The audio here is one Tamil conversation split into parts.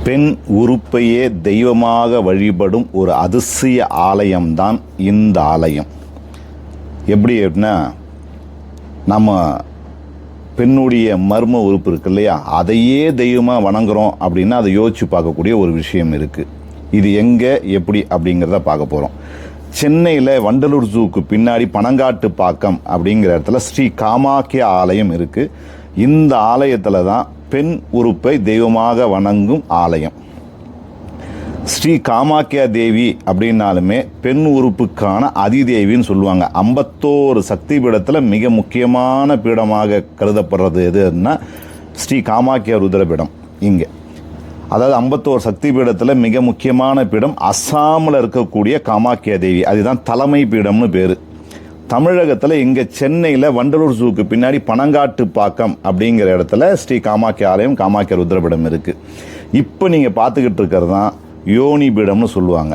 பெண் உறுப்பையே தெய்வமாக வழிபடும் ஒரு அதிசய ஆலயம்தான் இந்த ஆலயம். எப்படி அப்படின்னா, நம்ம பெண்ணுடைய மர்ம உறுப்பு இருக்கு இல்லையா, அதையே தெய்வமாக வணங்குறோம் அப்படின்னா அதை யோசிச்சு பார்க்கக்கூடிய ஒரு விஷயம் இருக்குது. இது எங்கே எப்படி அப்படிங்கிறத பார்க்க போகிறோம். சென்னையில் வண்டலூர் ஜூக்கு பின்னாடி பனங்காட்டு பாக்கம் அப்படிங்கிற இடத்துல ஸ்ரீ காமாக்கியா ஆலயம் இருக்குது. இந்த ஆலயத்தில் தான் பெண் உறுப்பை தெய்வமாக வணங்கும் ஆலயம். ஸ்ரீ காமாக்கியா தேவி அப்படின்னாலுமே பெண் உறுப்புக்கான அதிதேவின்னு சொல்லுவாங்க. 51 சக்தி பீடத்தில் மிக முக்கியமான பீடமாக கருதப்படுறது எதுன்னா ஸ்ரீ காமாக்கியா ருத்ரபீடம். இங்கே அதாவது 51 சக்தி பீடத்தில் மிக முக்கியமான பீடம் அஸ்ஸாமில் இருக்கக்கூடிய காமாக்கியா தேவி. அதுதான் தலைமை பீடம்னு பேர். தமிழகத்தில் இங்கே சென்னையில் வண்டலூர் ஜூக்கு பின்னாடி பனங்காட்டு பாக்கம் அப்படிங்கிற இடத்துல ஸ்ரீ காமாக்கியா ஆலயம், காமாக்கியா ருத்ரபீடம் இருக்குது. இப்போ நீங்கள் பார்த்துக்கிட்டு இருக்கிறது தான் யோனி பீடம்னு சொல்லுவாங்க.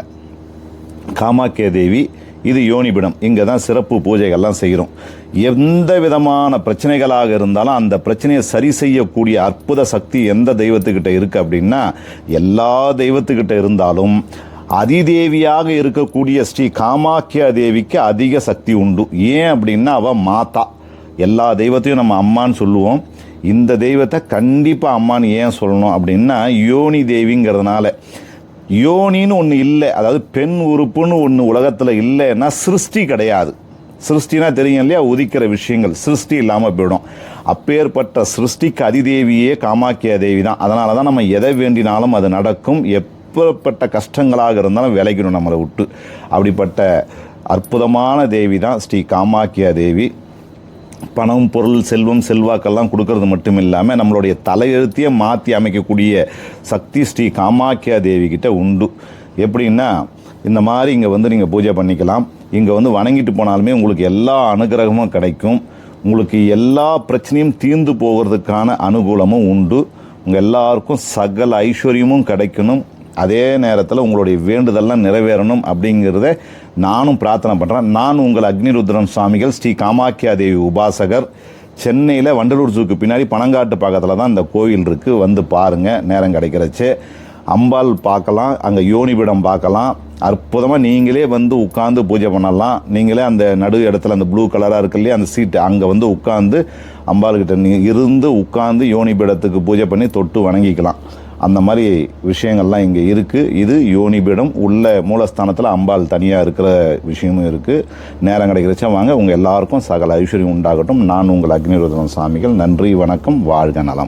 காமாக்கியா தேவி இது யோனி பீடம். இங்கே தான் சிறப்பு பூஜைகள்லாம் செய்கிறோம். எந்த விதமான பிரச்சனைகளாக இருந்தாலும் அந்த பிரச்சனையை சரி செய்யக்கூடிய அற்புத சக்தி எந்த தெய்வத்துக்கிட்ட இருக்குது அப்படின்னா, எல்லா தெய்வத்துக்கிட்ட இருந்தாலும் அதிதேவியாக இருக்கக்கூடிய ஸ்ரீ காமாக்கியா தேவிக்கு அதிக சக்தி உண்டு. ஏன் அப்படின்னா, அவள் மாதா. எல்லா தெய்வத்தையும் நம்ம அம்மான்னு சொல்லுவோம். இந்த தெய்வத்தை கண்டிப்பாக அம்மான்னு ஏன் சொல்லணும் அப்படின்னா, யோனி தேவிங்கிறதுனால. யோனின்னு ஒன்று இல்லை, அதாவது பெண் உறுப்புன்னு ஒன்று உலகத்தில் இல்லைன்னா சிருஷ்டி கிடையாது. சிருஷ்டினா தெரியும் இல்லையா, உதிக்கிற விஷயங்கள். சிருஷ்டி இல்லாமல் போயிடும். அப்பேற்பட்ட சிருஷ்டிக்கு அதிதேவியே காமாக்கியா தேவி தான். அதனால தான் நம்ம எதை வேண்டினாலும் அது நடக்கும். எப்பேற்பட்ட கஷ்டங்களாக இருந்தாலும் விளைக்கணும் நம்மளை விட்டு. அப்படிப்பட்ட அற்புதமான தேவி தான் ஸ்ரீ காமாக்கியா தேவி. பணம், பொருள், செல்வம், செல்வாக்கெல்லாம் கொடுக்கறது மட்டும் இல்லாமல் நம்மளுடைய தலையெழுத்தையே மாற்றி அமைக்கக்கூடிய சக்தி ஸ்ரீ காமாக்கியா தேவி கிட்ட உண்டு. எப்படின்னா, இந்த மாதிரி இங்கே வந்து நீங்கள் பூஜை பண்ணிக்கலாம். இங்கே வந்து வணங்கிட்டு போனாலுமே உங்களுக்கு எல்லா அனுகிரகமும் கிடைக்கும். உங்களுக்கு எல்லா பிரச்சனையும் தீர்ந்து போகிறதுக்கான அனுகூலமும் உண்டு. உங்கள் எல்லாருக்கும் சகல ஐஸ்வர்யமும் கிடைக்கணும். அதே நேரத்தில் உங்களுடைய வேண்டுதல்லாம் நிறைவேறணும் அப்படிங்கிறத நானும் பிரார்த்தனை பண்ணுறேன். நான் உங்கள் அக்னிருத்ரன் சுவாமிகள், ஸ்ரீ காமாக்கியா தேவி உபாசகர். சென்னையில் வண்டலூர் ஜூக்கு பின்னாடி பனங்காட்டு பக்கத்தில் தான் இந்த கோயில் இருக்குது. வந்து பாருங்கள், நேரம் கிடைக்கிறச்சு. அம்பாள் பார்க்கலாம், அங்கே யோனிபீடம் பார்க்கலாம். அற்புதமாக நீங்களே வந்து உட்காந்து பூஜை பண்ணலாம். நீங்களே அந்த நடு இடத்துல அந்த ப்ளூ கலராக இருக்கு இல்லையா, அந்த சீட்டு அங்கே வந்து உட்காந்து அம்பாள்கிட்ட இருந்து உட்காந்து யோனிபீடத்துக்கு பூஜை பண்ணி தொட்டு வணங்கிக்கலாம். அந்த மாதிரி விஷயங்கள்லாம் இங்கே இருக்குது. இது யோனிபீடம். உள்ள மூலஸ்தானத்தில் அம்பாள் தனியாக இருக்கிற விஷயமும் இருக்குது. நேரம் கிடைக்கிறச்சா வாங்க. உங்கள் எல்லாருக்கும் சகல ஐஸ்வர்யம் உண்டாகட்டும். நான் உங்கள் அக்னிருத்ரன் சுவாமிகள். நன்றி, வணக்கம், வாழ்க நலம்.